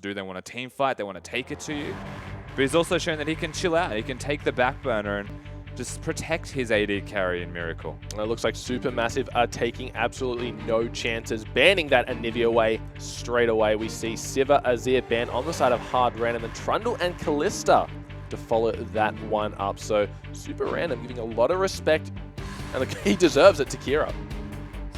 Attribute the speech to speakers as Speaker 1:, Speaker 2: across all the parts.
Speaker 1: do. They want a team fight. They want to take it to you. But he's also shown that he can chill out. He can take the back burner and just protect his AD carry in Miracle.
Speaker 2: And it looks like SuperMassive are taking absolutely no chances, banning that Anivia away straight away. We see Siva Azir banned on the side of Hard Random, and Trundle and Callista to follow that one up. So Super Random giving a lot of respect, and look, he deserves it to Kira.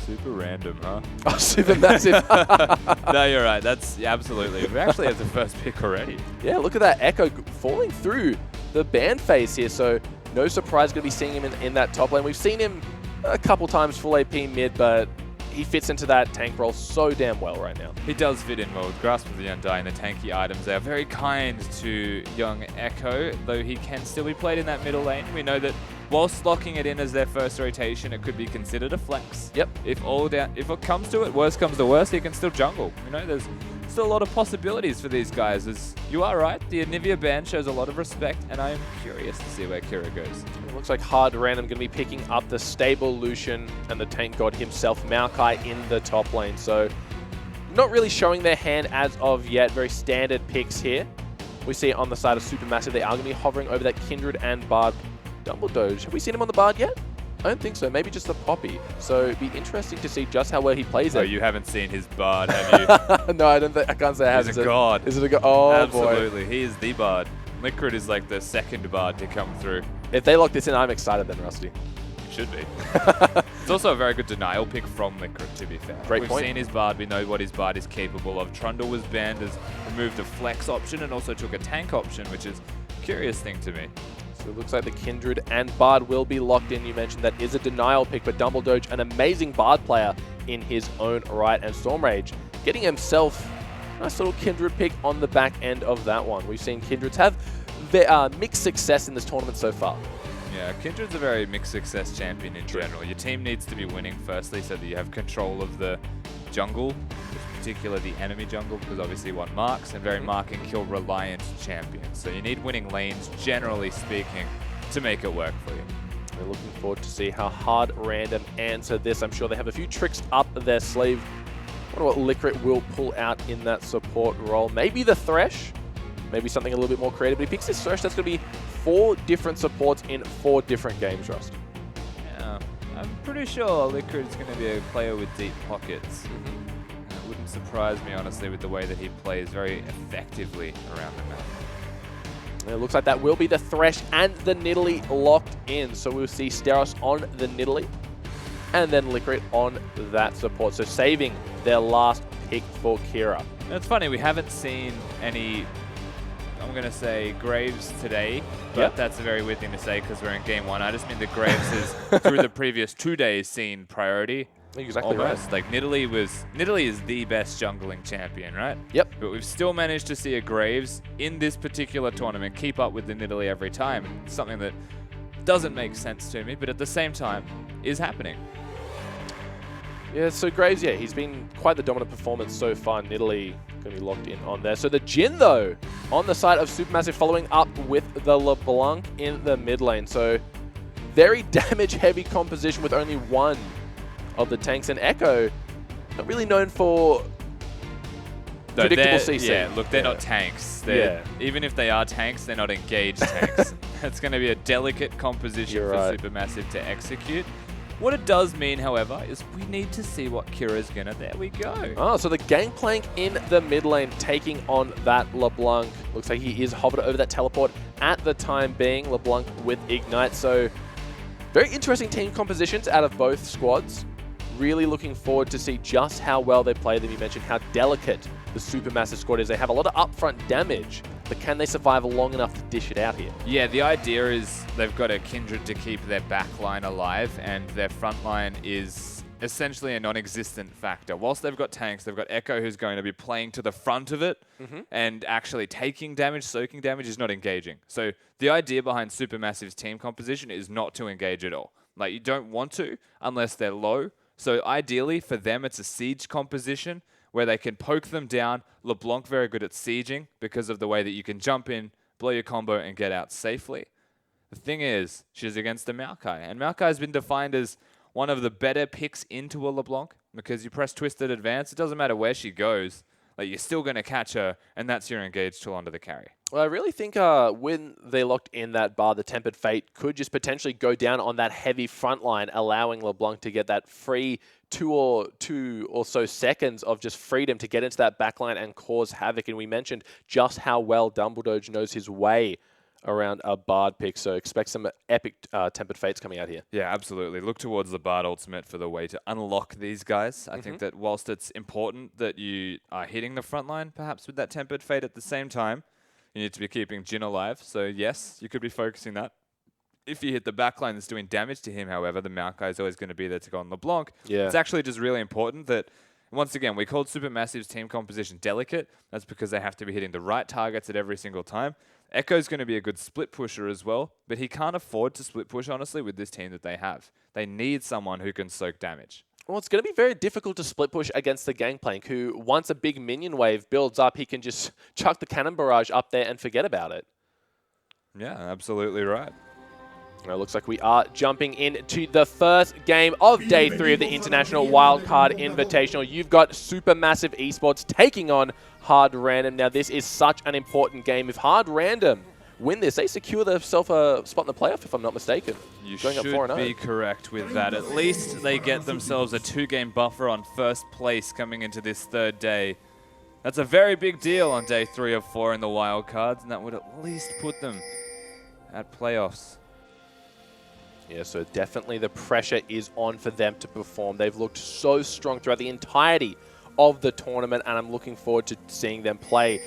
Speaker 1: Super random, huh?
Speaker 2: Oh, SuperMassive.
Speaker 1: No, you're right. That's absolutely. We actually have the first pick already.
Speaker 2: Yeah, look at that Echo falling through the ban phase here. So no surprise going to be seeing him in that top lane. We've seen him a couple times full AP mid, but he fits into that tank role so damn well right now.
Speaker 1: He does fit in well with Grasp of the Undying, the tanky items. They are very kind to young Echo, though he can still be played in that middle lane. We know that whilst locking it in as their first rotation, it could be considered a flex.
Speaker 2: Yep.
Speaker 1: If it comes to it, worst comes to worst, he can still jungle. You know, there's still a lot of possibilities for these guys. As you are right, the Anivia ban shows a lot of respect, and I am curious to see where Kira goes.
Speaker 2: It looks like Hard Random going to be picking up the stable Lucian and the tank god himself, Maokai, in the top lane. So not really showing their hand as of yet. Very standard picks here. We see on the side of Supermassive, they are going to be hovering over that Kindred and Bard Double Doge. Have we seen him on the Bard yet? I don't think so. Maybe just the Poppy. So it'd be interesting to see just how well he plays it.
Speaker 1: Oh, you haven't seen his Bard, have you?
Speaker 2: No, I can't say I have.
Speaker 1: He's a god.
Speaker 2: Is it a god? Oh,
Speaker 1: absolutely.
Speaker 2: Boy.
Speaker 1: He is the Bard. Liquid is like the second Bard to come through.
Speaker 2: If they lock this in, I'm excited then, Rusty.
Speaker 1: Should be. It's also a very good denial pick from Liquid, to be fair.
Speaker 2: Great point.
Speaker 1: We've seen his Bard. We know what his Bard is capable of. Trundle was banned, has removed a flex option and also took a tank option, which is a curious thing to me.
Speaker 2: So it looks like the Kindred and Bard will be locked in. You mentioned that is a denial pick, but Dumbledoge, an amazing Bard player in his own right, and Stormrage getting himself a nice little Kindred pick on the back end of that one. We've seen Kindreds have mixed success in this tournament so far.
Speaker 1: Yeah, Kindred's a very mixed success champion in general. Your team needs to be winning firstly so that you have control of the jungle, in particular the enemy jungle, because obviously you want marks and very mark and kill reliant champions. So you need winning lanes, generally speaking, to make it work for you.
Speaker 2: We're looking forward to see how Hard Random answer this. I'm sure they have a few tricks up their sleeve. I wonder what Licorice will pull out in that support role. Maybe the Thresh, maybe something a little bit more creative. But he picks this Thresh that's going to be 4 different supports in 4 different games, Rust.
Speaker 1: Yeah, I'm pretty sure Liquid is going to be a player with deep pockets. It wouldn't surprise me, honestly, with the way that he plays very effectively around the map.
Speaker 2: It looks like that will be the Thresh and the Nidalee locked in. So we'll see Steros on the Nidalee and then Licorice on that support. So saving their last pick for Kira.
Speaker 1: And it's funny, we haven't seen any, I'm going to say, Graves today, but that's a very weird thing to say because we're in game 1. I just mean that Graves is, through the previous 2 days, seen priority.
Speaker 2: Exactly
Speaker 1: almost.
Speaker 2: right.
Speaker 1: Like Nidalee is the best jungling champion, right?
Speaker 2: Yep.
Speaker 1: But we've still managed to see a Graves in this particular tournament keep up with the Nidalee every time. It's something that doesn't make sense to me, but at the same time is happening.
Speaker 2: Yeah, so Graves, he's been quite the dominant performance so far. Nidalee going to be locked in on there. So the Jhin, though, on the side of Supermassive, following up with the LeBlanc in the mid lane. So very damage-heavy composition with only one of the tanks. And Echo, not really known for predictable CC.
Speaker 1: Yeah, look, they're not tanks. Even if they are tanks, they're not engaged tanks. It's going to be a delicate composition for Supermassive to execute. What it does mean, however, is we need to see what Kira's going to... There we go.
Speaker 2: Oh, so the Gangplank in the mid lane taking on that LeBlanc. Looks like he is hovered over that teleport at the time being. LeBlanc with Ignite. So very interesting team compositions out of both squads. Really looking forward to see just how well they play them. You mentioned how delicate the Supermassive squad is. They have a lot of upfront damage, but can they survive long enough to dish it out here? Yeah,
Speaker 1: the idea is they've got a Kindred to keep their back line alive, and their front line is essentially a non-existent factor. Whilst they've got tanks, they've got Echo who's going to be playing to the front of it and actually taking damage, soaking damage, is not engaging. So the idea behind Supermassive's team composition is not to engage at all. Like, you don't want to unless they're low. So ideally for them, it's a siege composition where they can poke them down. LeBlanc very good at sieging because of the way that you can jump in, blow your combo, and get out safely. The thing is, she's against a Maokai, and Maokai has been defined as one of the better picks into a LeBlanc because you press twisted advance. It doesn't matter where she goes. like you're still going to catch her, and that's your engaged tool onto the carry.
Speaker 2: Well, I really think when they locked in that bar, the Tempered Fate could just potentially go down on that heavy front line, allowing LeBlanc to get that free two or so seconds of just freedom to get into that backline and cause havoc. And we mentioned just how well Dumbledore knows his way around a Bard pick, so expect some epic Tempered Fates coming out here.
Speaker 1: Yeah, absolutely. Look towards the Bard ultimate for the way to unlock these guys. I think that whilst it's important that you are hitting the front line, perhaps with that Tempered Fate at the same time, you need to be keeping Jhin alive. So yes, you could be focusing that. If you hit the backline that's doing damage to him, however, the Maokai is always going to be there to go on LeBlanc.
Speaker 2: Yeah.
Speaker 1: It's actually just really important that, once again, we called SuperMassive's team composition delicate. That's because they have to be hitting the right targets at every single time. Echo's going to be a good split pusher as well, but he can't afford to split push, honestly, with this team that they have. They need someone who can soak damage.
Speaker 2: Well, it's going to be very difficult to split push against the Gangplank, who once a big minion wave builds up, he can just chuck the cannon barrage up there and forget about it.
Speaker 1: Yeah, absolutely right.
Speaker 2: It looks like we are jumping into the first game of Day 3 of the International Wildcard Invitational. You've got SuperMassive eSports taking on Hard Random. Now, this is such an important game. If Hard Random win this, they secure themselves a spot in the playoff, if I'm not mistaken.
Speaker 1: You
Speaker 2: Going
Speaker 1: should
Speaker 2: up 4-0.
Speaker 1: be correct with that. At least they get themselves a 2-game buffer on first place coming into this third day. That's a very big deal on Day 3 of 4 in the Wildcards, and that would at least put them at playoffs.
Speaker 2: Yeah, so definitely the pressure is on for them to perform. They've looked so strong throughout the entirety of the tournament, and I'm looking forward to seeing them play.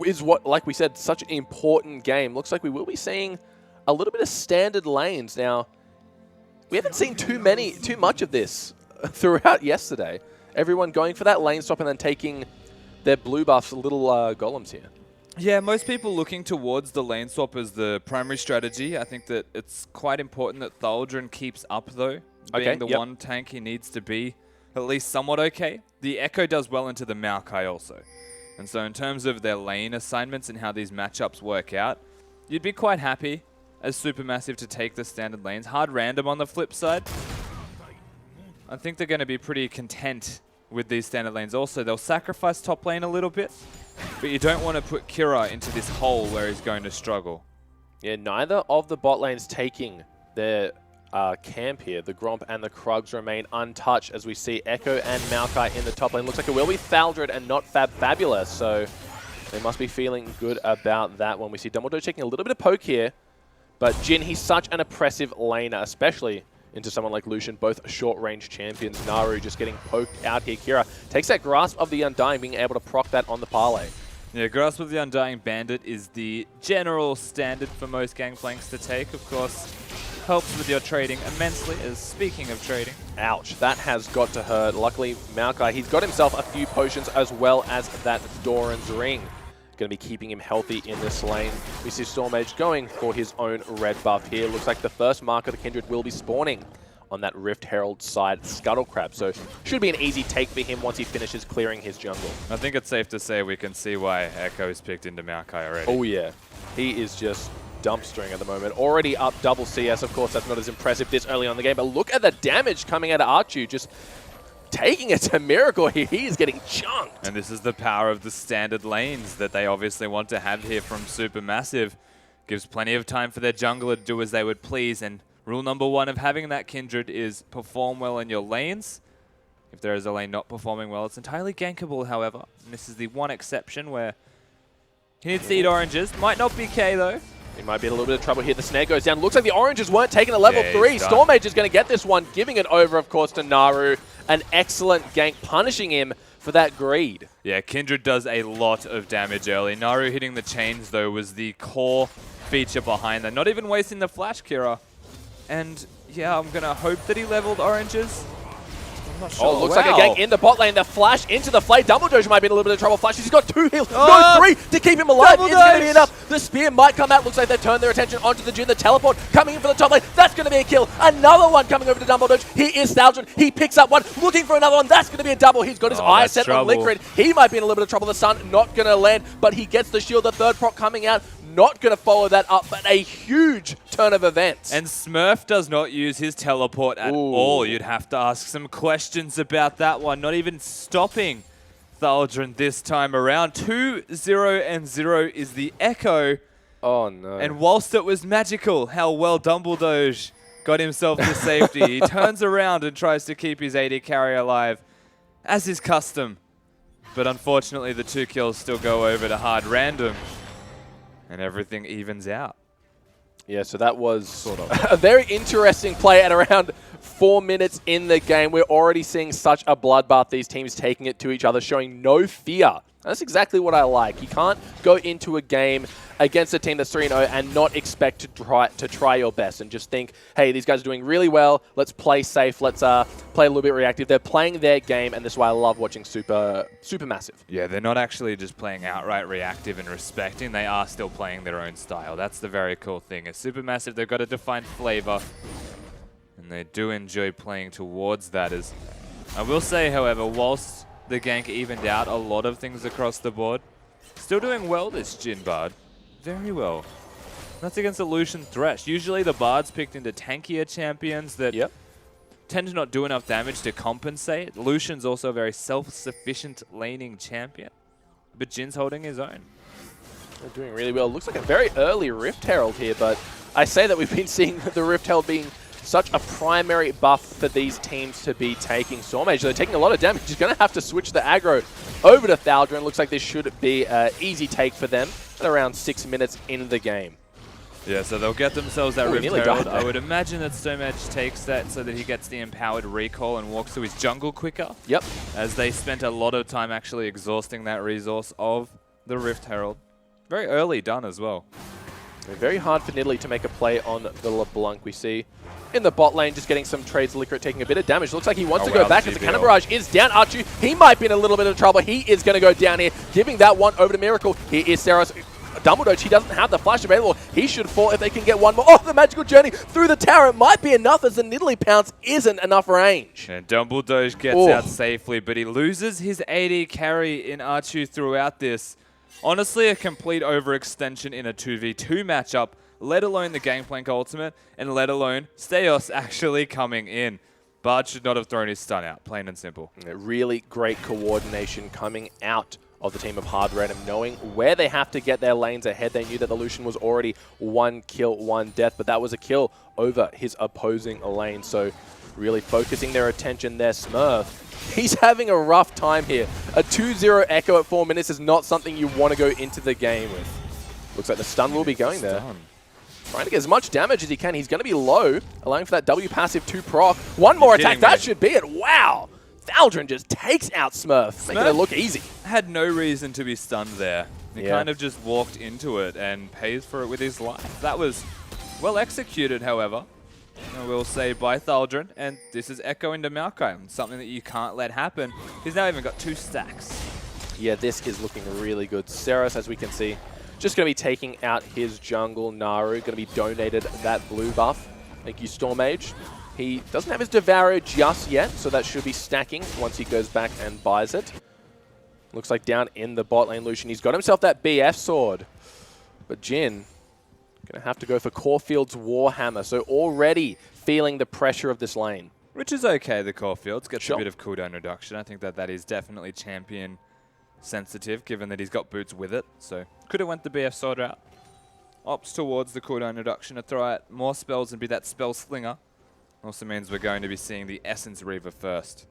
Speaker 2: Is what, like we said, such an important game. Looks like we will be seeing a little bit of standard lanes. Now, we haven't seen too much of this throughout yesterday. Everyone going for that lane swap and then taking their blue buffs, little golems here.
Speaker 1: Yeah, most people looking towards the lane swap as the primary strategy. I think that it's quite important that Thaldron keeps up, though. Being the one tank he needs to be at least somewhat okay. The Echo does well into the Maokai also. And so in terms of their lane assignments and how these matchups work out, you'd be quite happy as SuperMassive to take the standard lanes. Hard Random on the flip side, I think they're going to be pretty content with these standard lanes also. They'll sacrifice top lane a little bit, but you don't want to put Kira into this hole where he's going to struggle.
Speaker 2: Yeah, neither of the bot lanes taking their camp here. The Gromp and the Krugs remain untouched as we see Echo and Maokai in the top lane. Looks like it will be Thaldred and not Fabulous, so they must be feeling good about that one. We see Dumbledore taking a little bit of poke here, but Jhin, he's such an oppressive laner, especially into someone like Lucian, both short-range champions. Naru just getting poked out here. Kira takes that Grasp of the Undying, being able to proc that on the parlay.
Speaker 1: Yeah, Grasp of the Undying Bandit is the general standard for most Gangplanks to take. Of course, helps with your trading immensely, as speaking of trading.
Speaker 2: Ouch, that has got to hurt. Luckily, Maokai, he's got himself a few potions as well as that Doran's Ring. Going to be keeping him healthy in this lane. We see Stormage going for his own red buff here. Looks like the first mark of the Kindred will be spawning on that Rift Herald side Scuttle Crab. So should be an easy take for him once he finishes clearing his jungle.
Speaker 1: I think it's safe to say we can see why Echo's picked into Maokai already.
Speaker 2: Oh yeah, he is just dumpstering at the moment. Already up double CS. Of course, that's not as impressive this early on in the game, but look at the damage coming out of Archu. Just taking it to Miracle here. He is getting chunked.
Speaker 1: And this is the power of the standard lanes that they obviously want to have here from SuperMassive. Gives plenty of time for their jungler to do as they would please. And rule number one of having that Kindred is perform well in your lanes. If there is a lane not performing well, it's entirely gankable, however. And this is the one exception where he needs to eat oranges. Might not be K, though.
Speaker 2: He might be in a little bit of trouble here. The snare goes down. Looks like the oranges weren't taken at level 3. Stormage is going to get this one, giving it over, of course, to Naru. An excellent gank, punishing him for that greed.
Speaker 1: Yeah, Kindred does a lot of damage early. Naru hitting the chains, though, was the core feature behind that. Not even wasting the flash, Kira. And, yeah, I'm going to hope that he leveled oranges. Sure.
Speaker 2: Oh, looks like a gank in the bot lane. The flash into the flame. Dumbledore might be in a little bit of trouble. Flash, he's got 2 heals. No, 3 to keep him alive. It's going to be enough. The spear might come out. Looks like they've turned their attention onto the Jhin. The teleport coming in for the top lane. That's going to be a kill. Another one coming over to Dumbledore. He is Thaldron. He picks up one. Looking for another one. That's going to be a double. He's got his eyes set on Liquid. He might be in a little bit of trouble. The sun not going to land, but he gets the shield. The third proc coming out. Not going to follow that up, but a huge turn of events.
Speaker 1: And Smurf does not use his teleport at all. You'd have to ask some questions about that one. Not even stopping Thaldron this time around. 2-0 and 0 is the Echo.
Speaker 2: Oh, no.
Speaker 1: And whilst it was magical how well Dumbledore got himself to safety, he turns around and tries to keep his AD carry alive, as is custom. But unfortunately, the 2 kills still go over to hard random, and everything evens out.
Speaker 2: Yeah, so that was a very interesting play at around 4 minutes in the game. We're already seeing such a bloodbath, these teams taking it to each other, showing no fear. That's exactly what I like. You can't go into a game against a team that's 3-0 and not expect to try your best and just think, hey, these guys are doing really well. Let's play safe. Let's play a little bit reactive. They're playing their game, and this is why I love watching SuperMassive.
Speaker 1: Yeah, they're not actually just playing outright reactive and respecting. They are still playing their own style. That's the very cool thing. As SuperMassive, they've got a defined flavor, and they do enjoy playing towards that. As I will say, however, whilst the gank evened out a lot of things across the board, still doing well, this Jhin Bard. Very well. That's against a Lucian Thresh. Usually the Bards picked into tankier champions that tend to not do enough damage to compensate. Lucian's also a very self-sufficient laning champion, but Jin's holding his own.
Speaker 2: They're doing really well. Looks like a very early Rift Herald here, but I say that we've been seeing the Rift Herald being such a primary buff for these teams to be taking. Stormage, they're taking a lot of damage. He's going to have to switch the aggro over to Thaldron. Looks like this should be an easy take for them at around 6 minutes in the game.
Speaker 1: Yeah, so they'll get themselves that Rift Herald. I would imagine that Stormage takes that so that he gets the empowered recall and walks to his jungle quicker.
Speaker 2: Yep. As
Speaker 1: they spent a lot of time actually exhausting that resource of the Rift Herald. Very early done as well.
Speaker 2: Very hard for Nidalee to make a play on the LeBlanc. We see in the bot lane just getting some trades. Licorice taking a bit of damage. Looks like he wants to go back as the Cannon Barrage is down. Archu, he might be in a little bit of trouble. He is going to go down here, giving that one over to Miracle. Here is Seros. Dumbledore, he doesn't have the flash available. He should fall if they can get one more. Oh, the magical journey through the tower. It might be enough as the Nidalee pounce isn't enough range.
Speaker 1: And Dumbledore gets out safely, but he loses his AD carry in Archu throughout this. Honestly, a complete overextension in a 2v2 matchup, let alone the Gangplank ultimate, and let alone Steos actually coming in. Bard should not have thrown his stun out, plain and simple.
Speaker 2: Really great coordination coming out of the team of Hard Random, knowing where they have to get their lanes ahead. They knew that the Lucian was already 1 kill, 1 death, but that was a kill over his opposing lane. So really focusing their attention there. Smurf, he's having a rough time here. A 2-0 Echo at 4 minutes is not something you want to go into the game with. Looks like the stun will be going there. Trying to get as much damage as he can. He's going to be low, allowing for that W passive to proc. One more attack. That should be it. Wow. Thaldron just takes out Smurf, making it look easy.
Speaker 1: Had no reason to be stunned there. He kind of just walked into it and pays for it with his life. That was well executed, however. I will say by Thaldron, and this is Echo into Maokai, something that you can't let happen. He's now even got 2 stacks.
Speaker 2: Yeah, this is looking really good. Seros, as we can see, just going to be taking out his jungle. Naru going to be donated that blue buff. Thank you, Stormage. He doesn't have his Devour just yet, so that should be stacking once he goes back and buys it. Looks like down in the bot lane, Lucian, he's got himself that BF sword. But Jhin going to have to go for Caulfield's Warhammer, so already feeling the pressure of this lane.
Speaker 1: Which is okay, the Caulfields. Gets a bit of cooldown reduction. I think that is definitely champion sensitive, given that he's got boots with it. So could have went the BF sword route. Opts towards the cooldown reduction to throw out more spells and be that spell slinger. Also means we're going to be seeing the Essence Reaver first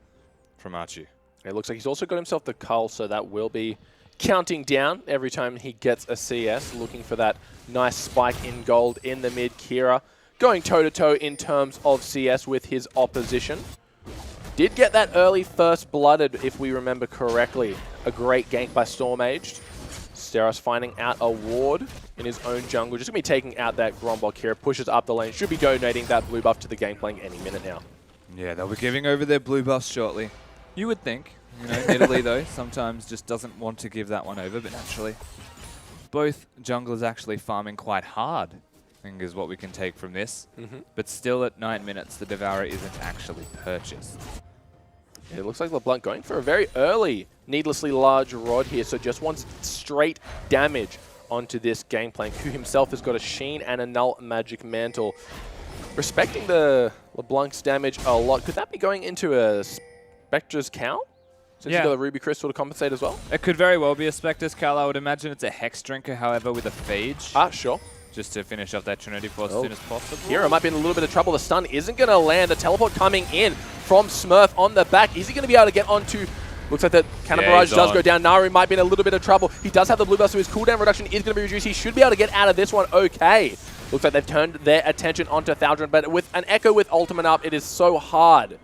Speaker 1: from Archie.
Speaker 2: It looks like he's also got himself the Cull, so that will be counting down every time he gets a CS, looking for that nice spike in gold in the mid. Kira going toe-to-toe in terms of CS with his opposition. Did get that early first blooded, if we remember correctly. A great gank by Stormage. Steros finding out a ward in his own jungle. Just going to be taking out that Grombol. Kira pushes up the lane. Should be donating that blue buff to the Gangplank any minute now.
Speaker 1: Yeah, they'll be giving over their blue buffs shortly. You would think. You know, Nidalee, though, sometimes just doesn't want to give that one over, but naturally, both junglers actually farming quite hard, I think is what we can take from this. But still at 9 minutes, the Devourer isn't actually purchased.
Speaker 2: It looks like LeBlanc going for a very early, needlessly large rod here, so just wants straight damage onto this Gangplank, who himself has got a Sheen and a Null Magic Mantle. Respecting the LeBlanc's damage a lot. Could that be going into a Spectre's Cowl? Since you've got the Ruby Crystal to compensate as well?
Speaker 1: It could very well be a Spectre Skull. I would imagine it's a Hex Drinker, however, with a Phage.
Speaker 2: Ah, sure.
Speaker 1: Just to finish off that Trinity Force as soon as possible.
Speaker 2: Hero might be in a little bit of trouble. The stun isn't going to land. The teleport coming in from Smurf on the back. Is he going to be able to get onto... Looks like that Cannon Barrage does go down. Naru might be in a little bit of trouble. He does have the blue burst, so his cooldown reduction is going to be reduced. He should be able to get out of this one okay. Looks like they've turned their attention onto Thaldron, but with an Echo with ultimate up, it is so hard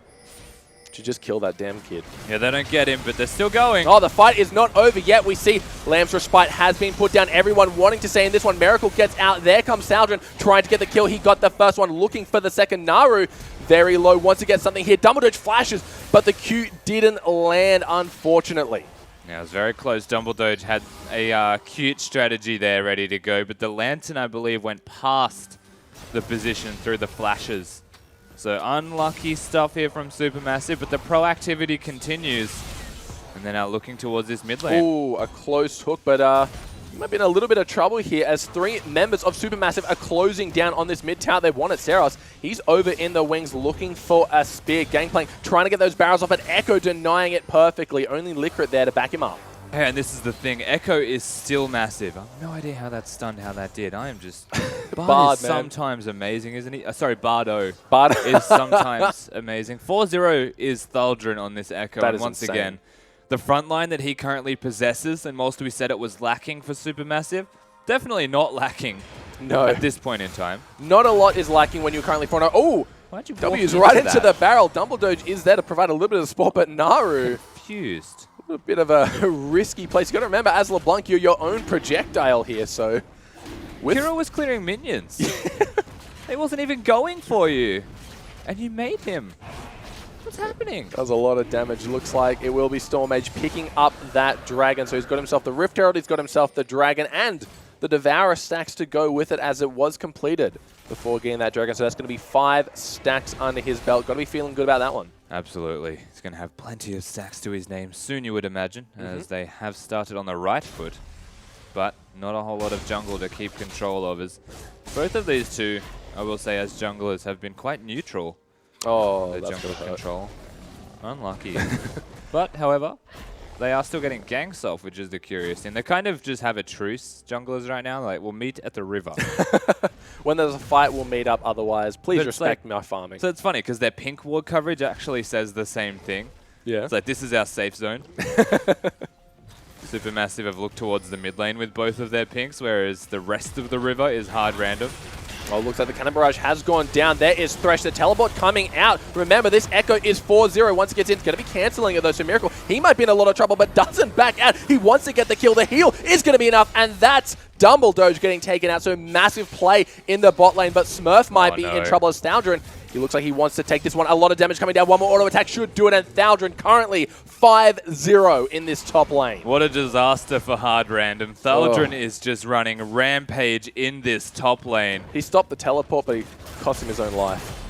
Speaker 2: to just kill that damn kid.
Speaker 1: Yeah, they don't get him, but they're still going.
Speaker 2: Oh, the fight is not over yet. We see Lamb's Respite has been put down. Everyone wanting to stay in this one. Miracle gets out. There comes Thaldron trying to get the kill. He got the first one, looking for the second. Naru very low, wants to get something here. Dumbledore flashes, but the Q didn't land, unfortunately.
Speaker 1: Yeah, it was very close. Dumbledore had a cute strategy there ready to go, but the Lantern, I believe, went past the position through the flashes. So unlucky stuff here from SuperMassive, but the proactivity continues. And they're now looking towards this mid lane.
Speaker 2: Ooh, a close hook, but he might be in a little bit of trouble here as 3 members of SuperMassive are closing down on this mid tower. They wanted Seros. He's over in the wings looking for a spear. Gangplank trying to get those barrels off, but Echo denying it perfectly. Only Licorice there to back him up.
Speaker 1: Yeah, and this is the thing. Echo is still massive. I have no idea how that stunned, how that did. I am just... Bard is sometimes amazing, isn't he? Sorry, Bardo. Bardo is sometimes amazing. 4-0 is Thaldron on this Echo.
Speaker 2: That
Speaker 1: and
Speaker 2: is
Speaker 1: once
Speaker 2: insane.
Speaker 1: again, the front line that he currently possesses, and most we said it was lacking for SuperMassive, definitely not lacking at this point in time.
Speaker 2: Not a lot is lacking when you're currently 4-0. Oh!
Speaker 1: Why'd you
Speaker 2: W's right into the barrel. Dumbledore is there to provide a little bit of support, but Naru...
Speaker 1: Confused.
Speaker 2: A bit of a risky place. You got to remember, as LeBlanc, you're your own projectile here, so...
Speaker 1: Kira was clearing minions. He wasn't even going for you. And you made him. What's happening?
Speaker 2: Does a lot of damage. Looks like it will be Stormage picking up that dragon. So he's got himself the Rift Herald, he's got himself the dragon, and the Devourer stacks to go with it as it was completed before getting that dragon. So that's going to be 5 stacks under his belt. Got to be feeling good about that one.
Speaker 1: Absolutely. He's going to have plenty of stacks to his name soon, you would imagine, as they have started on the right foot. But not a whole lot of jungle to keep control of. As both of these two, I will say, as junglers, have been quite neutral.
Speaker 2: Oh,
Speaker 1: the
Speaker 2: that's
Speaker 1: jungle control. Unlucky. But, however, they are still getting ganks off, which is the curious thing. They kind of just have a truce, junglers right now. Like, we'll meet at the river.
Speaker 2: When there's a fight, we'll meet up. Otherwise, please respect my farming.
Speaker 1: So it's funny, because their pink ward coverage actually says the same thing.
Speaker 2: Yeah.
Speaker 1: It's like, this is our safe zone. SuperMassive have looked towards the mid lane with both of their pinks, whereas the rest of the river is hard random.
Speaker 2: Well, looks like the Cannon Barrage has gone down. There is Thresh, the teleport coming out. Remember, this Echo is 4-0. Once it gets in, it's going to be cancelling it, though. So Miracle, he might be in a lot of trouble, but doesn't back out. He wants to get the kill. The heal is going to be enough, and that's Dumbledore getting taken out. So massive play in the bot lane, but Smurf might be in trouble as Thaldron. He looks like he wants to take this one. A lot of damage coming down. One more auto attack should do it, and Thaldron currently 5-0 in this top lane.
Speaker 1: What a disaster for hard random. Thaldron is just running rampage in this top lane.
Speaker 2: He stopped the teleport, but he cost him his own life.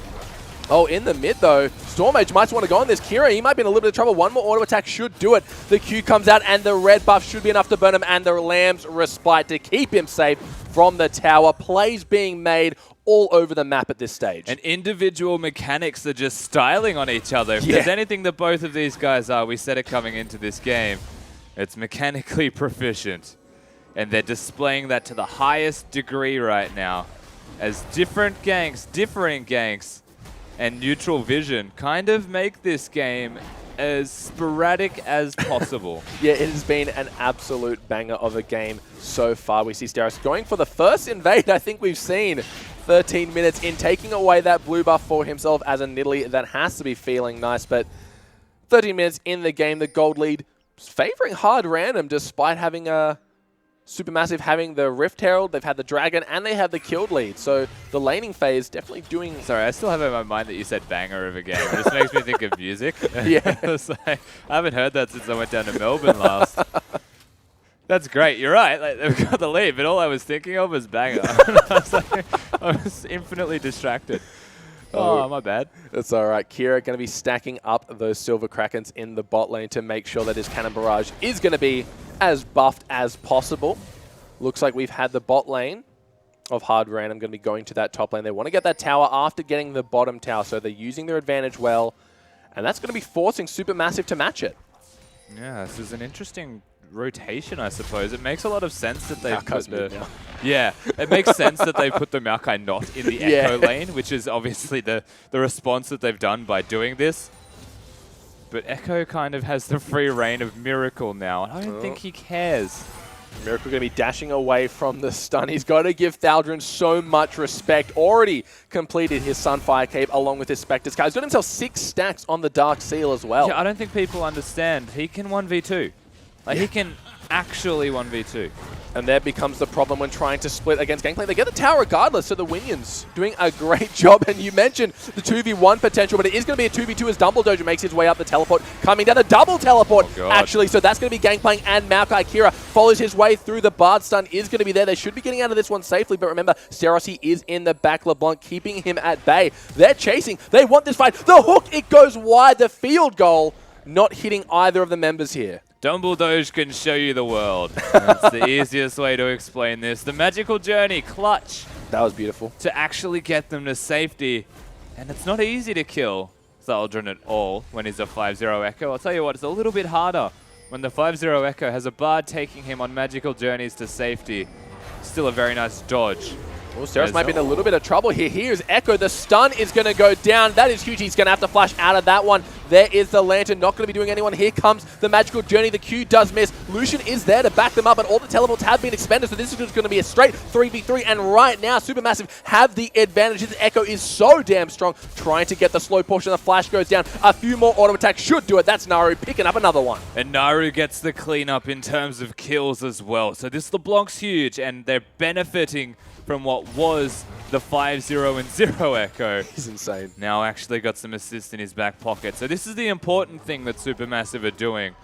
Speaker 2: Oh, in the mid, though, Stormage might want to go on this. Kira, he might be in a little bit of trouble. One more auto attack should do it. The Q comes out, and the red buff should be enough to burn him, and the Lamb's Respite to keep him safe from the tower. Plays being made all over the map at this stage.
Speaker 1: And individual mechanics are just styling on each other. If there's anything that both of these guys are, we said it coming into this game, it's mechanically proficient. And they're displaying that to the highest degree right now, as different ganks, differing ganks, and neutral vision kind of make this game as sporadic as possible.
Speaker 2: Yeah, it has been an absolute banger of a game so far. We see Steros going for the first invade I think we've seen. 13 minutes in, taking away that blue buff for himself as a Nidalee. That has to be feeling nice, but 13 minutes in the game, the gold lead favoring hard random despite having a SuperMassive having the Rift Herald, they've had the Dragon, and they have the killed lead. So the laning phase definitely doing...
Speaker 1: Sorry, I still have in my mind that you said banger of a game. It just makes me think of music.
Speaker 2: Yeah.
Speaker 1: It's like, I haven't heard that since I went down to Melbourne last. That's great. You're right. Like, they've got the lead, but all I was thinking of was banger. I was infinitely distracted. Oh, my bad.
Speaker 2: That's all right. Kira going to be stacking up those Silver Krakens in the bot lane to make sure that his Cannon Barrage is going to be as buffed as possible. Looks like we've had the bot lane of hard random going to be going to that top lane. They want to get that tower after getting the bottom tower, so they're using their advantage well, and that's going to be forcing SuperMassive to match it.
Speaker 1: Yeah, this is an interesting rotation, I suppose. It makes a lot of sense that they've put the... Yeah, it makes sense that they put the Maokai not in the Echo lane, which is obviously the response that they've done by doing this. But Echo kind of has the free reign of Miracle now. I don't think he cares.
Speaker 2: Miracle going to be dashing away from the stun. He's got to give Thaldrun so much respect. Already completed his Sunfire Cape along with his Spectre's card. He's got himself 6 stacks on the Dark Seal as well.
Speaker 1: Yeah, I don't think people understand. He can 1v2. Like, he can actually 1v2.
Speaker 2: And there becomes the problem when trying to split against Gangplank. They get the tower regardless, so the Winions doing a great job. And you mentioned the 2v1 potential, but it is going to be a 2v2 as Dumbledore makes his way up the teleport, coming down a double teleport, actually. So that's going to be Gangplank and Maokai. Kira follows his way through. The Bard stun is going to be there. They should be getting out of this one safely, but remember, Steros is in the back. LeBlanc keeping him at bay. They're chasing. They want this fight. The hook, it goes wide. The field goal not hitting either of the members here.
Speaker 1: Dumbledore can show you the world. That's the easiest way to explain this. The magical journey, clutch.
Speaker 2: That was beautiful.
Speaker 1: To actually get them to safety. And it's not easy to kill Thaldrun at all when he's a 5-0 Echo. I'll tell you what, it's a little bit harder when the 5-0 Echo has a Bard taking him on magical journeys to safety. Still a very nice dodge.
Speaker 2: Oh, Steros might be in a little bit of trouble here. Here's Echo. The stun is going to go down. That is huge. He's going to have to flash out of that one. There is the Lantern. Not going to be doing anyone. Here comes the magical journey. The Q does miss. Lucian is there to back them up, and all the teleports have been expended, so this is just going to be a straight 3v3. And right now, SuperMassive have the advantage. This Echo is so damn strong, trying to get the slow portion. The flash goes down. A few more auto attacks should do it. That's Naru picking up another one.
Speaker 1: And Naru gets the cleanup in terms of kills as well. So this LeBlanc's huge, and they're benefiting from what was the 5-0 and 0 Echo.
Speaker 2: He's insane.
Speaker 1: Now actually got some assist in his back pocket. So this is the important thing that SuperMassive are doing.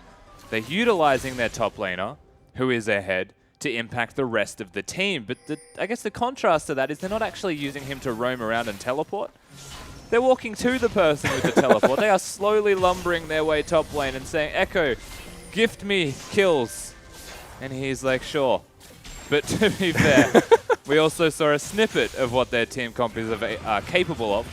Speaker 1: They're utilizing their top laner, who is ahead, to impact the rest of the team. But I guess the contrast to that is they're not actually using him to roam around and teleport. They're walking to the person with the teleport. They are slowly lumbering their way top lane and saying, Echo, gift me kills. And he's like, sure. But to be fair, we also saw a snippet of what their team comp is capable of.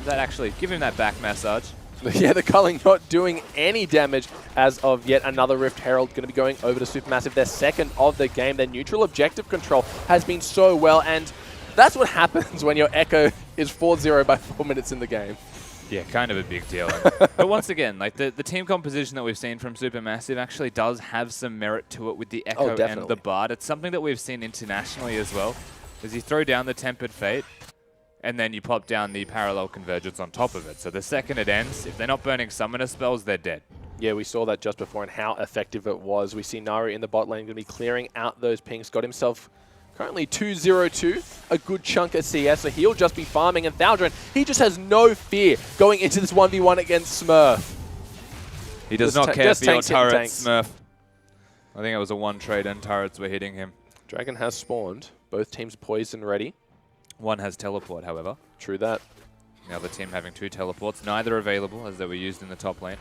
Speaker 1: That actually, give him that back massage.
Speaker 2: Yeah, the culling not doing any damage as of yet another Rift Herald going to be going over to SuperMassive, their second of the game. Their neutral objective control has been so well, and that's what happens when your Echo is 4-0 by 4 minutes in the game.
Speaker 1: Yeah, kind of a big deal. But once again, like the team composition that we've seen from SuperMassive actually does have some merit to it with the Echo and the Bard. It's something that we've seen internationally as well. Is you throw down the Tempered Fate, and then you pop down the Parallel Convergence on top of it. So the second it ends, if they're not burning Summoner spells, they're dead.
Speaker 2: Yeah, we saw that just before and how effective it was. We see Naru in the bot lane going to be clearing out those pings. Got himself currently 2-0-2, a good chunk of CS, so he'll just be farming. And Thaldrun, he just has no fear going into this 1v1 against Smurf.
Speaker 1: He does not care for your turrets, Smurf. I think it was a one trade and turrets were hitting him.
Speaker 2: Dragon has spawned. Both teams poised and ready.
Speaker 1: One has teleport, however.
Speaker 2: True that.
Speaker 1: The other team having 2 teleports, neither available as they were used in the top lane.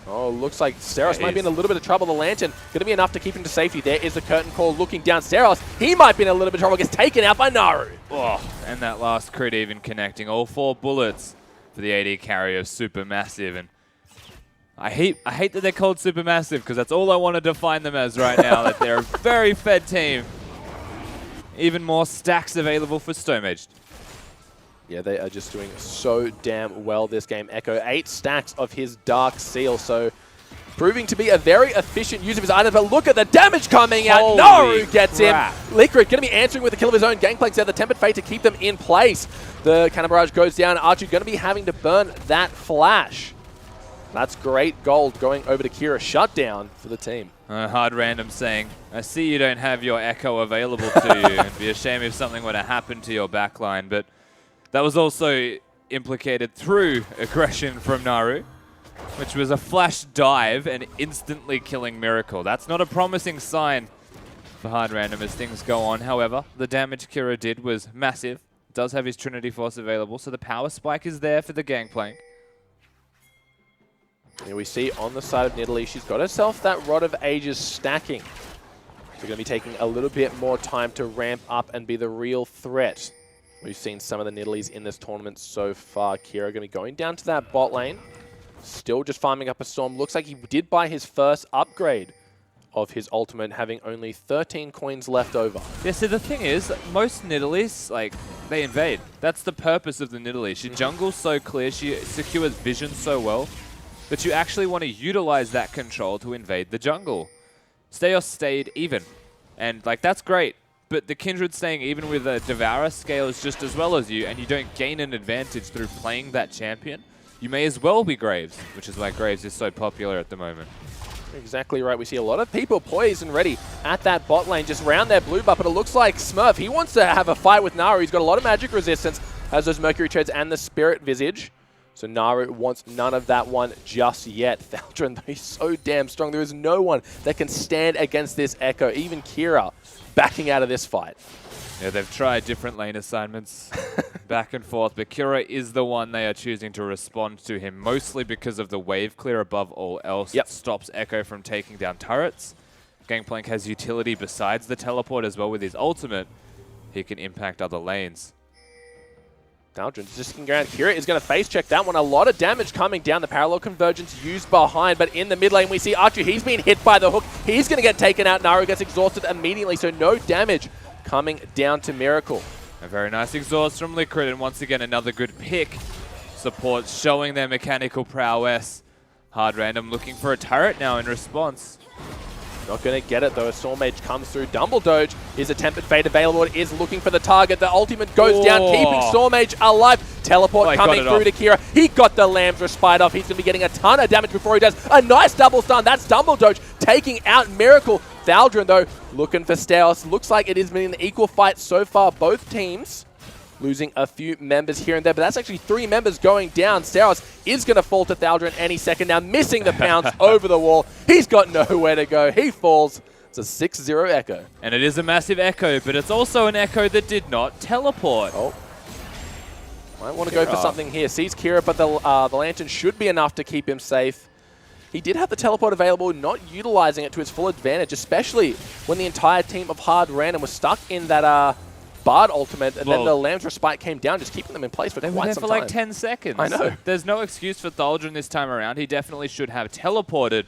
Speaker 2: Oh, looks like Steros might be in a little bit of trouble. The Lantern going to be enough to keep him to safety. There is the curtain call looking down. Steros, he might be in a little bit of trouble. Gets taken out by Naru.
Speaker 1: Oh, and that last crit even connecting. All 4 bullets for the AD carry of SuperMassive. And I hate that they're called SuperMassive because that's all I want to define them as right now. That they're a very fed team. Even more stacks available for Stomaged.
Speaker 2: Yeah, they are just doing so damn well this game. Echo, 8 stacks of his Dark Seal, so proving to be a very efficient use of his items. But look at the damage coming out. Naru gets him. Liquid going to be answering with the kill of his own. Gangplank's there, the Tempered Fate to keep them in place. The Cannon Barrage goes down. Archie going to be having to burn that flash. That's great gold going over to Kira. Shutdown for the team.
Speaker 1: Hard Random saying, I see you don't have your Echo available to you. It'd be a shame if something were to happen to your backline. But that was also implicated through aggression from Naru, which was a flash dive and instantly killing Miracle. That's not a promising sign for Hard Random as things go on. However, the damage Kira did was massive. Does have his Trinity Force available, so the power spike is there for the Gangplank.
Speaker 2: Here we see on the side of Nidalee, she's got herself that Rod of Ages stacking. So going to be taking a little bit more time to ramp up and be the real threat. We've seen some of the Nidalees in this tournament so far. Kira going to be going down to that bot lane. still just farming up a Storm. Looks like he did buy his first upgrade of his ultimate, having only 13 coins left over.
Speaker 1: Yeah, so the thing is, most Nidalees, like, they invade. That's the purpose of the Nidalee. She jungles so clear, she secures vision so well, that you actually want to utilize that control to invade the jungle. Steos stayed even, and, like, that's great. But the Kindred staying even with a Devourer scales just as well as you, and you don't gain an advantage through playing that champion. You may as well be Graves, which is why Graves is so popular at the moment.
Speaker 2: Exactly right. We see a lot of people poised and ready at that bot lane, just round their blue buff, but it looks like Smurf, he wants to have a fight with Naru. He's got a lot of magic resistance, has those Mercury Treads and the Spirit Visage. So Naru wants none of that one just yet. Thaldrun, though, he's so damn strong. There is no one that can stand against this Echo, even Kira backing out of this fight.
Speaker 1: Yeah, they've tried different lane assignments back and forth, but Kira is the one they are choosing to respond to him, mostly because of the wave clear above all else. It stops Echo from taking down turrets. Gangplank has utility besides the teleport as well with his ultimate. He can impact other lanes.
Speaker 2: Thaldrun just sticking around. Kira is going to face check that one. A lot of damage coming down. The parallel convergence used behind, but in the mid lane we see Archer. He's been hit by the hook. He's going to get taken out. Naru gets exhausted immediately, so no damage coming down to Miracle.
Speaker 1: A very nice exhaust from Liquid, and once again another good pick. Support showing their mechanical prowess. Hard Random looking for a turret now in response.
Speaker 2: Not going to get it though. A Storm Mage comes through. Dumble Doge is a Tempted Fate available. It is looking for the target. The ultimate goes down, keeping Storm Mage alive. Teleport coming through to Kira. He got the Lamb's Respite off. He's going to be getting a ton of damage before he does. A nice double stun. That's Dumble Doge taking out Miracle. Thaldrun though looking for Steos. Looks like it has been an equal fight so far. Both teams losing a few members here and there, but that's actually 3 members going down. Steos is going to fall to Thaldrun any second now, missing the pounce over the wall. He's got nowhere to go. He falls. It's a 6-0 Echo.
Speaker 1: And it is a massive Echo, but it's also an Echo that did not teleport.
Speaker 2: Oh. Might want to go for something here. Sees Kira, but the Lantern should be enough to keep him safe. He did have the teleport available, not utilizing it to his full advantage, especially when the entire team of Hard Random was stuck in that Bard ultimate, and then the Lamb's Respite came down, just keeping them in place for quite some time. They were there for
Speaker 1: like 10 seconds.
Speaker 2: I know.
Speaker 1: There's no excuse for Thaldrun this time around. He definitely should have teleported.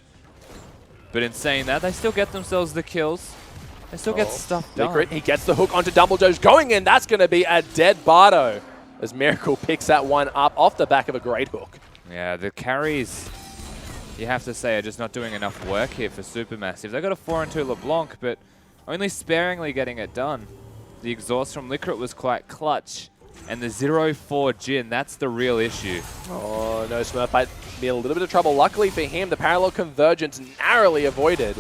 Speaker 1: But in saying that, they still get themselves the kills. They still get stuff done.
Speaker 2: Liquid, he gets the hook onto Dumbledoge. Going in, that's going to be a dead Bardo, as Miracle picks that one up off the back of a great hook.
Speaker 1: Yeah, the carries, you have to say, are just not doing enough work here for Supermassive. They got a 4-2 LeBlanc, but only sparingly getting it done. The exhaust from Liquid was quite clutch. And the 0-4 Jhin, that's the real issue.
Speaker 2: Oh, no, Smurf might be in a little bit of trouble. Luckily for him, the parallel convergence narrowly avoided.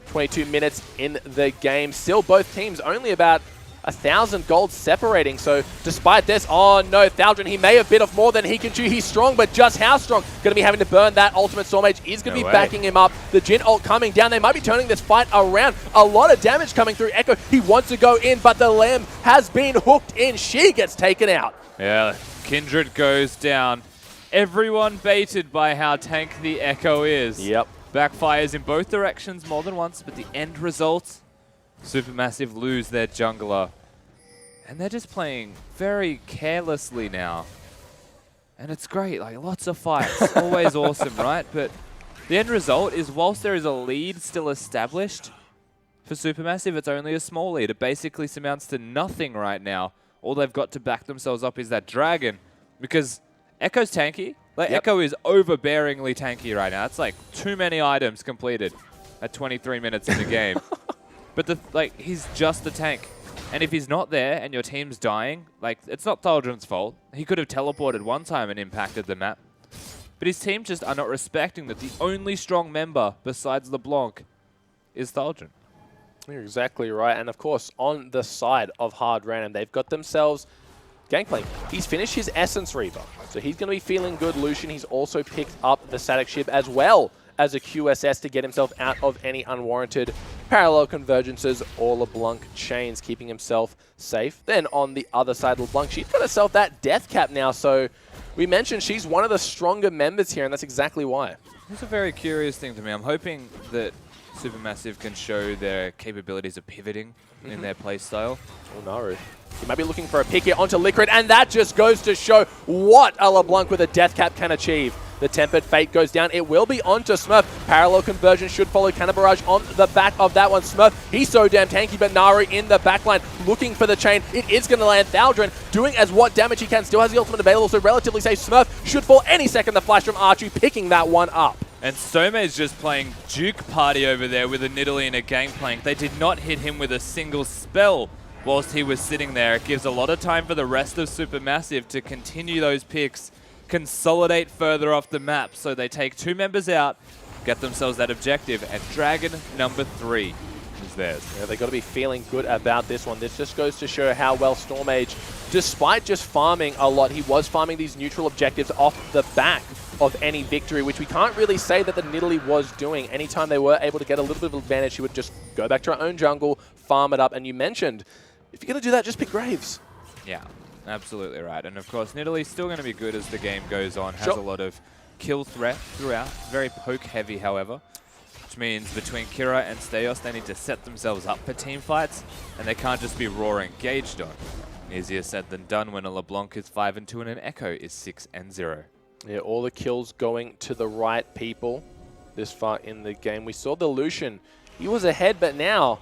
Speaker 2: 22 minutes in the game. Still, both teams only about 1,000 gold separating. So, despite this, oh no, Thaldrun, he may have bit off more than he can chew. He's strong, but just how strong? Going to be having to burn that ultimate. Storm Mage is going to be backing him up. The Jhin ult coming down. They might be turning this fight around. A lot of damage coming through Echo. He wants to go in, but the Lamb has been hooked in. She gets taken out.
Speaker 1: Yeah, Kindred goes down. Everyone baited by how tank the Echo is.
Speaker 2: Yep.
Speaker 1: Backfires in both directions more than once, but the end result, Supermassive lose their jungler. And they're just playing very carelessly now. And it's great, like lots of fights, always awesome, right? But the end result is, whilst there is a lead still established for Supermassive, it's only a small lead. It basically amounts to nothing right now. All they've got to back themselves up is that Dragon, because Echo's tanky. Like Echo is overbearingly tanky right now. It's like too many items completed at 23 minutes in the game. But he's just a tank. And if he's not there and your team's dying, like, it's not Thaldrun's fault. He could have teleported one time and impacted the map. But his team just are not respecting that the only strong member besides LeBlanc is Thaldrun.
Speaker 2: You're exactly right. And of course, on the side of Hard Random, they've got themselves Gangplank. He's finished his Essence Reaver, so he's going to be feeling good. Lucian, he's also picked up the static ship as well as a QSS to get himself out of any unwarranted parallel convergences or LeBlanc chains, keeping himself safe. Then on the other side, LeBlanc, she's got herself that death cap now, so we mentioned she's one of the stronger members here, and that's exactly why.
Speaker 1: It's a very curious thing to me. I'm hoping that Supermassive can show their capabilities of pivoting in their playstyle.
Speaker 2: Oh, Naru. He might be looking for a pick here onto Liquid, and that just goes to show what a LeBlanc with a death cap can achieve. The Tempered Fate goes down. It will be onto Smurf. Parallel conversion should follow Cannon Barrage on the back of that one. Smurf, he's so damn tanky, but Naru in the backline looking for the chain. It is going to land. Thaldrin doing as what damage he can. Still has the ultimate available, so relatively safe. Smurf should fall any second. The flash from Archery picking that one up.
Speaker 1: And Stomage's just playing Duke Party over there with a Nidalee and a Gangplank. They did not hit him with a single spell whilst he was sitting there. It gives a lot of time for the rest of Supermassive to continue those picks, consolidate further off the map. So they take 2 members out, get themselves that objective, and Dragon number 3 is theirs.
Speaker 2: Yeah, they got to be feeling good about this one. This just goes to show how well Stormage, despite just farming a lot, he was farming these neutral objectives off the back of any victory, which we can't really say that the Nidalee was doing. Anytime they were able to get a little bit of advantage, he would just go back to her own jungle, farm it up. And you mentioned, if you're going to do that, just pick Graves.
Speaker 1: Yeah, absolutely right. And of course, Nidalee's still going to be good as the game goes on. Has a lot of kill threat throughout. Very poke heavy, however, which means between Kira and Steos, they need to set themselves up for team fights, and they can't just be raw engaged on. Easier said than done when a LeBlanc is 5-2 and an Echo is 6-0.
Speaker 2: Yeah, all the kills going to the right people this far in the game. We saw the Lucian. He was ahead, but now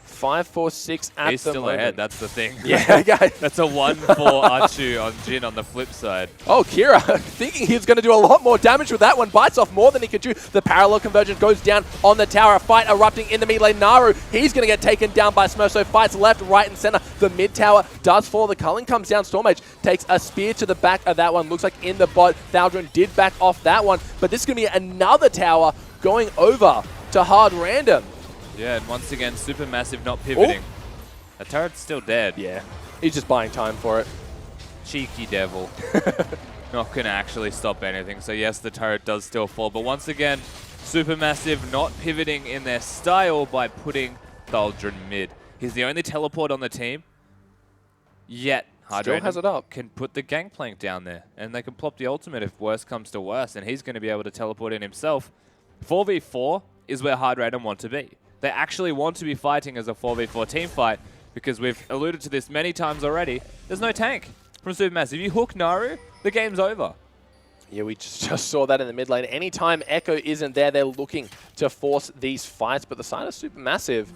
Speaker 2: 5-4-6 at
Speaker 1: He's
Speaker 2: the
Speaker 1: still
Speaker 2: moment.
Speaker 1: ahead, that's the thing.
Speaker 2: Yeah, guys.
Speaker 1: That's a 1 for Archu on Jin on the flip side.
Speaker 2: Oh, Kira, thinking he was going to do a lot more damage with that one. Bites off more than he could do. The parallel conversion goes down on the tower. A fight erupting in the mid lane. Naru, he's going to get taken down by Smurf. So fights left, right, and center. The mid tower does fall. The culling comes down. Stormage takes a spear to the back of that one. Looks like in the bot. Thaldrin did back off that one. But this is going to be another tower going over to Hard Random.
Speaker 1: Yeah, and once again, Supermassive not pivoting. The turret's still dead.
Speaker 2: Yeah, he's just buying time for it.
Speaker 1: Cheeky devil. Not going to actually stop anything. So yes, the turret does still fall. But once again, Supermassive not pivoting in their style by putting Thaldrin mid. He's the only teleport on the team. Yet,
Speaker 2: Still has it up.
Speaker 1: Can put the Gangplank down there. And they can plop the ultimate if worse comes to worse. And he's going to be able to teleport in himself. 4v4 is where Hard Random want to be. They actually want to be fighting as a 4v4 team fight because we've alluded to this many times already. There's no tank from Supermassive. You hook Naru, the game's over.
Speaker 2: Yeah, we just saw that in the mid lane. Anytime Echo isn't there, they're looking to force these fights. But the side of Supermassive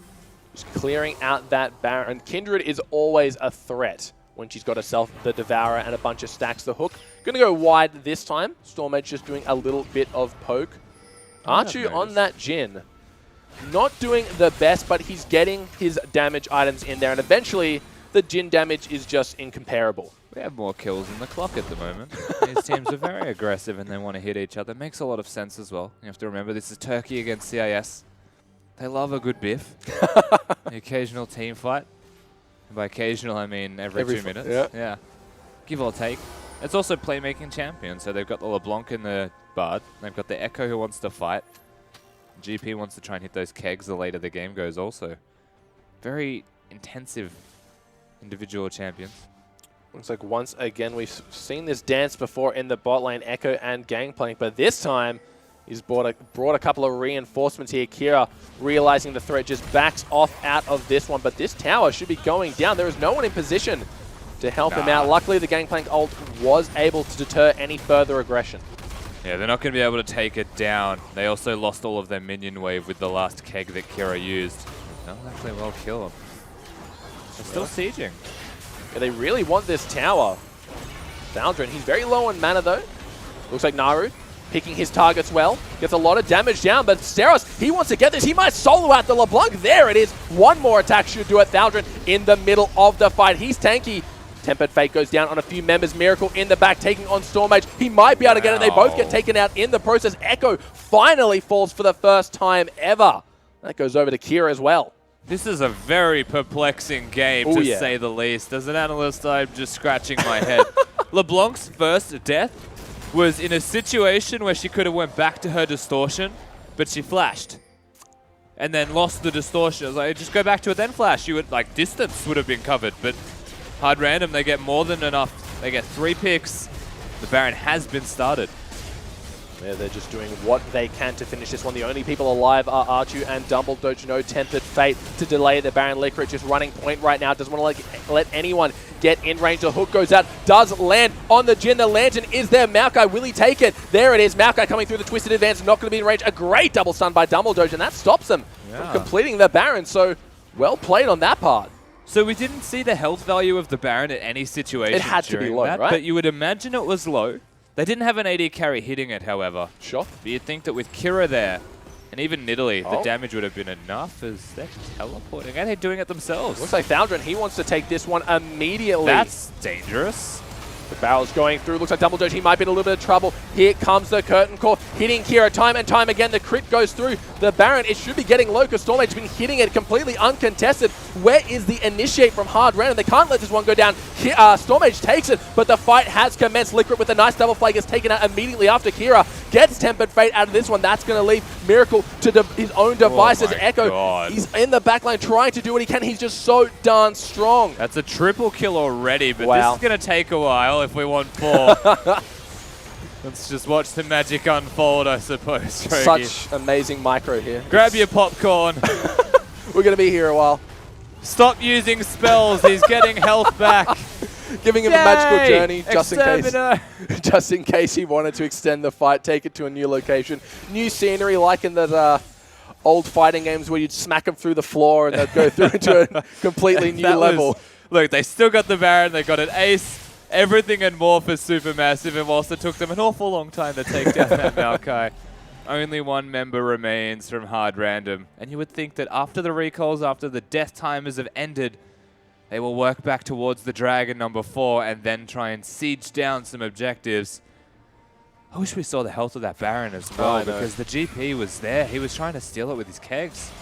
Speaker 2: is clearing out that Baron. Kindred is always a threat when she's got herself the Devourer and a bunch of stacks. The hook going to go wide this time. Stormage just doing a little bit of poke. Archu on that Jin. Not doing the best, but he's getting his damage items in there, and eventually the Jin damage is just incomparable.
Speaker 1: We have more kills than the clock at the moment. These teams are very aggressive and they want to hit each other. Makes a lot of sense as well. You have to remember this is Turkey against CIS. They love a good biff. The occasional team fight. And by occasional, I mean every 2 minutes. Yeah. Give or take. It's also playmaking champion, so they've got the LeBlanc and the Bard. They've got the Echo who wants to fight. GP wants to try and hit those kegs the later the game goes also. Very intensive individual champions.
Speaker 2: Looks like once again we've seen this dance before in the bot lane, Echo and Gangplank, but this time he's brought a couple of reinforcements here. Kira, realizing the threat, just backs off out of this one, but this tower should be going down. There is no one in position to help him out. Luckily, the Gangplank ult was able to deter any further aggression.
Speaker 1: Yeah, they're not going to be able to take it down. They also lost all of their minion wave with the last keg that Kira used. That was actually well killed. They're still sieging.
Speaker 2: Yeah, they really want this tower. Thaldrin, he's very low on mana though. Looks like Naru picking his targets well. Gets a lot of damage down, but Steros, he wants to get this. He might solo out the LeBlanc. There it is. One more attack should do it. Thaldrin in the middle of the fight. He's tanky. Tempered Fate goes down on a few members. Miracle in the back, taking on Stormage. He might be able to get it. They both get taken out in the process. Echo finally falls for the first time ever. That goes over to Kira as well.
Speaker 1: This is a very perplexing game, to say the least. As an analyst, I'm just scratching my head. LeBlanc's first death was in a situation where she could have went back to her distortion, but she flashed. And then lost the distortion. I was like, just go back to it, then flash. You would, like, distance would have been covered, but Hard Random, they get more than enough. They get 3 picks. The Baron has been started.
Speaker 2: They're just doing what they can to finish this one. The only people alive are Archu and Dumbledore. No Tempered Fate to delay the Baron. Licorice just running point right now. Doesn't want to let anyone get in range. The hook goes out. Does land on the Jhin. The lantern is there. Maokai, will he take it? There it is. Maokai coming through the Twisted Advance. Not going to be in range. A great double stun by Dumbledore, and that stops them from completing the Baron. So well played on that part.
Speaker 1: So we didn't see the health value of the Baron at any situation.
Speaker 2: It had to be low,
Speaker 1: that,
Speaker 2: right?
Speaker 1: But you would imagine it was low. They didn't have an AD carry hitting it, however.
Speaker 2: Sure.
Speaker 1: But you'd think that with Kira there, and even Nidalee, the damage would have been enough as they're teleporting. And they're doing it themselves.
Speaker 2: Looks like Thaldron, he wants to take this one immediately.
Speaker 1: That's dangerous.
Speaker 2: The barrel's going through. Looks like Dumbledore, he might be in a little bit of trouble. Here comes the curtain call, hitting Kira time and time again. The crit goes through the Baron. It should be getting low because Stormage's been hitting it completely uncontested. Where is the initiate from Hard Random? They can't let this one go down. Stormage takes it, but the fight has commenced. Liquid with a nice double flag is taken out immediately after Kira gets Tempered Fate out of this one. That's going to leave Miracle to his own devices. Echo, he's in the backline trying to do what he can. He's just so darn strong.
Speaker 1: That's a triple kill already, but this is going to take a while if we want 4. Let's just watch the magic unfold, I suppose.
Speaker 2: Such amazing micro here.
Speaker 1: Grab your popcorn.
Speaker 2: We're going to be here a while.
Speaker 1: Stop using spells. He's getting health back.
Speaker 2: Giving him a magical journey just in case he wanted to extend the fight, take it to a new location. New scenery like in the old fighting games where you'd smack them through the floor and they'd go through into a completely new level.
Speaker 1: Look, they still got the Baron. They got an ace. Everything and more for Supermassive, and whilst it took them an awful long time to take down that Maokai, only one member remains from Hard Random. And you would think that after the recalls, after the death timers have ended, they will work back towards the Dragon number 4 and then try and siege down some objectives. I wish we saw the health of that Baron as well, because the GP was there. He was trying to steal it with his kegs.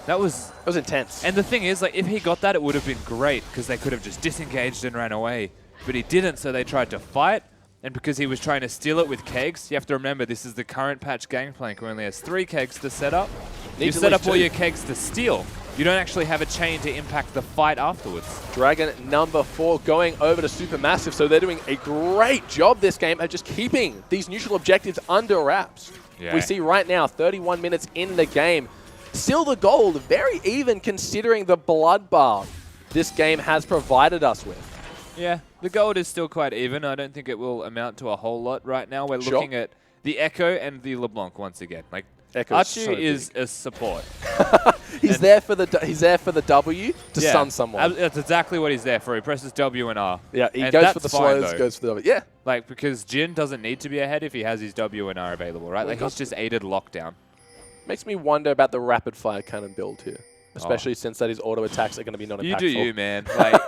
Speaker 1: That was
Speaker 2: intense.
Speaker 1: And the thing is, like, if he got that, it would have been great, because they could have just disengaged and ran away. But he didn't, so they tried to fight. And because he was trying to steal it with kegs, you have to remember this is the current patch Gangplank, who only has 3 kegs to set up. You set up all your kegs to steal. You don't actually have a chain to impact the fight afterwards.
Speaker 2: Dragon number 4 going over to Supermassive, so they're doing a great job this game at just keeping these neutral objectives under wraps. Yeah. We see right now, 31 minutes in the game. Still the gold, very even considering the bloodbath this game has provided us with.
Speaker 1: Yeah, the gold is still quite even. I don't think it will amount to a whole lot right now. We're looking at the Echo and the LeBlanc once again. Like, Archu is a support.
Speaker 2: He's there for the W to stun someone.
Speaker 1: That's exactly what he's there for. He presses W and R.
Speaker 2: Yeah, he goes for the slows, goes for the W. Yeah.
Speaker 1: Like, because Jhin doesn't need to be ahead if he has his W and R available, right? Like, he's just aided lockdown.
Speaker 2: Makes me wonder about the rapid fire cannon build here, especially since that his auto attacks are going to be non-impactful.
Speaker 1: You do you, man. Like,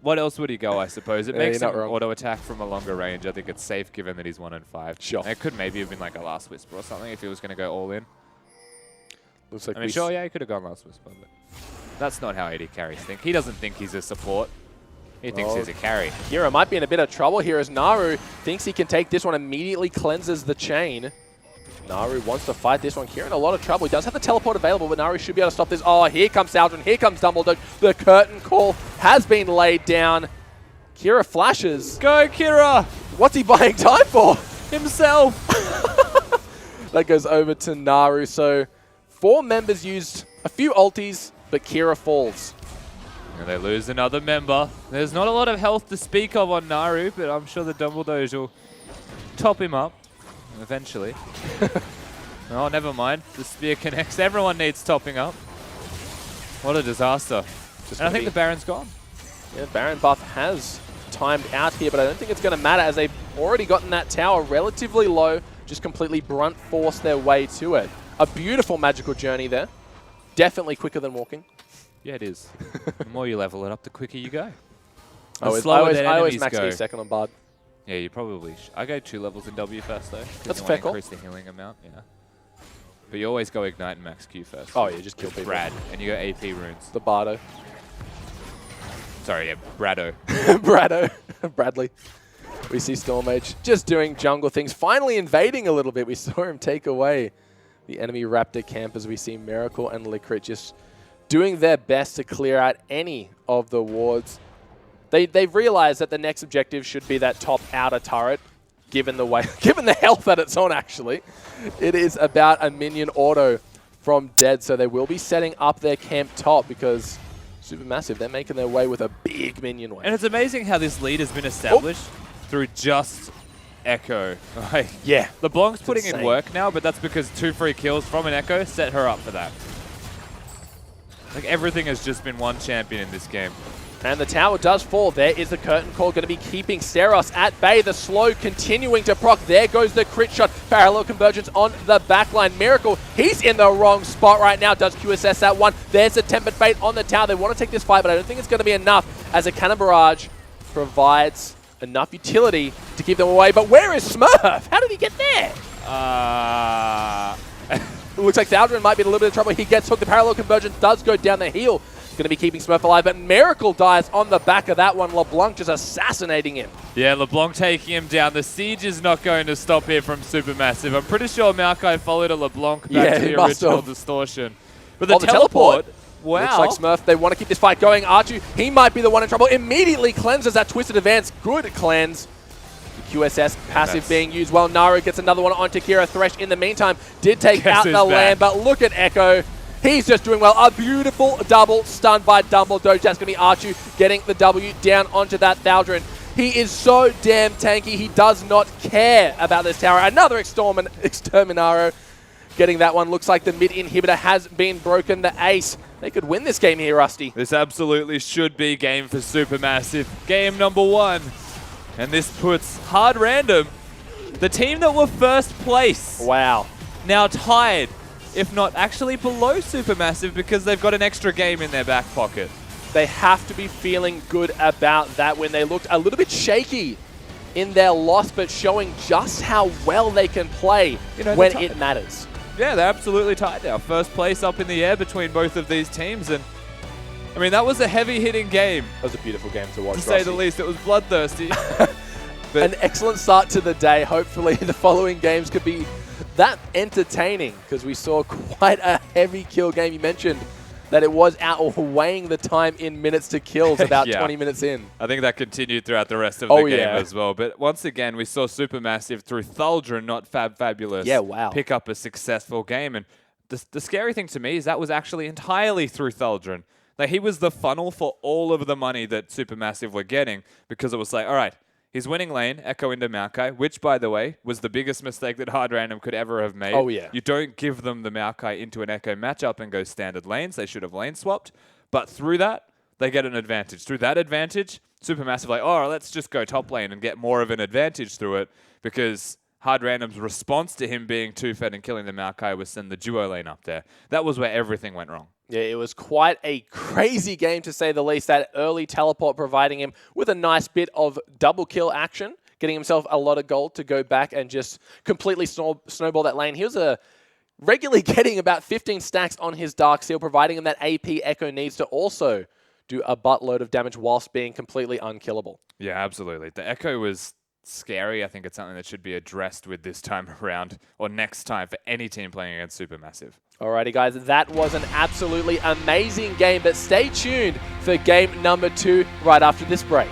Speaker 1: what else would he go, I suppose? It makes him auto attack from a longer range. I think it's safe given that he's 1 and 5.
Speaker 2: Sure.
Speaker 1: And it could maybe have been like a Last Whisper or something if he was going to go all in.
Speaker 2: Looks like
Speaker 1: I mean, sure, yeah, he could have gone Last Whisper, but that's not how AD carries think. He doesn't think he's a support. He thinks he's a carry.
Speaker 2: Kira might be in a bit of trouble here as Naru thinks he can take this one, immediately cleanses the chain. Naru wants to fight this one. Kira in a lot of trouble. He does have the teleport available, but Naru should be able to stop this. Oh, here comes Thaldron. Here comes Dumbledore. The curtain call has been laid down. Kira flashes.
Speaker 1: Go, Kira!
Speaker 2: What's he buying time for?
Speaker 1: Himself!
Speaker 2: That goes over to Naru. So 4 members used a few ultis, but Kira falls.
Speaker 1: And they lose another member. There's not a lot of health to speak of on Naru, but I'm sure the Dumbledores will top him up eventually. Oh, never mind. The spear connects. Everyone needs topping up. What a disaster. And I think the Baron's gone.
Speaker 2: Yeah, Baron buff has timed out here, but I don't think it's going to matter as they've already gotten that tower relatively low, just completely brunt force their way to it. A beautiful magical journey there. Definitely quicker than walking.
Speaker 1: Yeah, it is. The more you level it up, the quicker you go.
Speaker 2: I always max E second on Bard.
Speaker 1: Yeah, you probably I go 2 levels in W first, though.
Speaker 2: That's a fair call.
Speaker 1: Increase the healing amount, yeah. But you always go Ignite and max Q first.
Speaker 2: Oh, yeah, just kill people.
Speaker 1: Brad, and you go AP runes.
Speaker 2: The Bardo.
Speaker 1: Sorry, yeah, Brado.
Speaker 2: Brado. Bradley. We see Stormage just doing jungle things, finally invading a little bit. We saw him take away the enemy Raptor camp as we see Miracle and Licorice just doing their best to clear out any of the wards. They've realized that the next objective should be that top outer turret. given the health that it's on, actually. It is about a minion auto from Dead, so they will be setting up their camp top because SuperMassive, they're making their way with a big minion wave.
Speaker 1: And it's amazing how this lead has been established through just Echo. Like,
Speaker 2: yeah.
Speaker 1: LeBlanc's putting in work now, but that's because 2 free kills from an Echo set her up for that. Like, everything has just been one champion in this game.
Speaker 2: And the tower does fall. There is the curtain call going to be keeping Seros at bay. The slow continuing to proc. There goes the crit shot. Parallel convergence on the backline. Miracle, he's in the wrong spot right now. Does QSS that one. There's the tempered fate on the tower. They want to take this fight, but I don't think it's going to be enough as a cannon barrage provides enough utility to keep them away. But where is Smurf? How did he get there? It looks like Thaldrin might be in a little bit of trouble. He gets hooked. The parallel convergence does go down the heel. Going to be keeping Smurf alive, but Miracle dies on the back of that one. LeBlanc just assassinating him.
Speaker 1: Yeah, LeBlanc taking him down. The siege is not going to stop here from SuperMassive. I'm pretty sure Maokai followed a LeBlanc back to the original distortion. But the teleport, wow.
Speaker 2: Looks like Smurf, they want to keep this fight going. Archu, he might be the one in trouble. Immediately cleanses that twisted advance. Good cleanse. The QSS passive being used well. Naru gets another one onto Kira. Thresh in the meantime did take out the land, but look at Echo. He's just doing well. A beautiful double stun by Dumbledore. That's going to be Archu getting the W down onto that Thaldrin. He is so damn tanky. He does not care about this tower. Another Exterminaro getting that one. Looks like the mid inhibitor has been broken. The ace. They could win this game here, Rusty.
Speaker 1: This absolutely should be game for SuperMassive. Game number 1. And this puts Hard Random, the team that were first place.
Speaker 2: Wow.
Speaker 1: Now tied, if not actually below SuperMassive, because they've got an extra game in their back pocket.
Speaker 2: They have to be feeling good about that when they looked a little bit shaky in their loss, but showing just how well they can play when it matters.
Speaker 1: Yeah, they're absolutely tied now. First place up in the air between both of these teams. And I mean, that was a heavy-hitting game.
Speaker 2: That was a beautiful game to watch,
Speaker 1: to say the least. It was bloodthirsty.
Speaker 2: An excellent start to the day. Hopefully the following games could be that entertaining, because we saw quite a heavy kill game. You mentioned that it was outweighing the time in minutes to kills about 20 minutes in.
Speaker 1: I think that continued throughout the rest of the game as well. But once again, we saw SuperMassive through Thaldrin, not Fabulous, pick up a successful game. And the scary thing to me is that was actually entirely through Thaldrin. Like, he was the funnel for all of the money that SuperMassive were getting, because it was like, all right, he's winning lane, Echo into Maokai, which, by the way, was the biggest mistake that Hard Random could ever have made.
Speaker 2: Oh, yeah.
Speaker 1: You don't give them the Maokai into an Echo matchup and go standard lanes. They should have lane swapped. But through that, they get an advantage. Through that advantage, SuperMassive like, oh, let's just go top lane and get more of an advantage through it, because Hard Random's response to him being 2-fed and killing the Maokai was send the duo lane up there. That was where everything went wrong.
Speaker 2: Yeah, it was quite a crazy game, to say the least. That early teleport providing him with a nice bit of double kill action, getting himself a lot of gold to go back and just completely snowball that lane. He was regularly getting about 15 stacks on his Dark Seal, providing him that AP Echo needs to also do a buttload of damage whilst being completely unkillable.
Speaker 1: Yeah, absolutely. The Echo was scary. I think it's something that should be addressed with this time around, or next time, for any team playing against SuperMassive.
Speaker 2: Alrighty, guys, that was an absolutely amazing game, but stay tuned for game number 2 right after this break.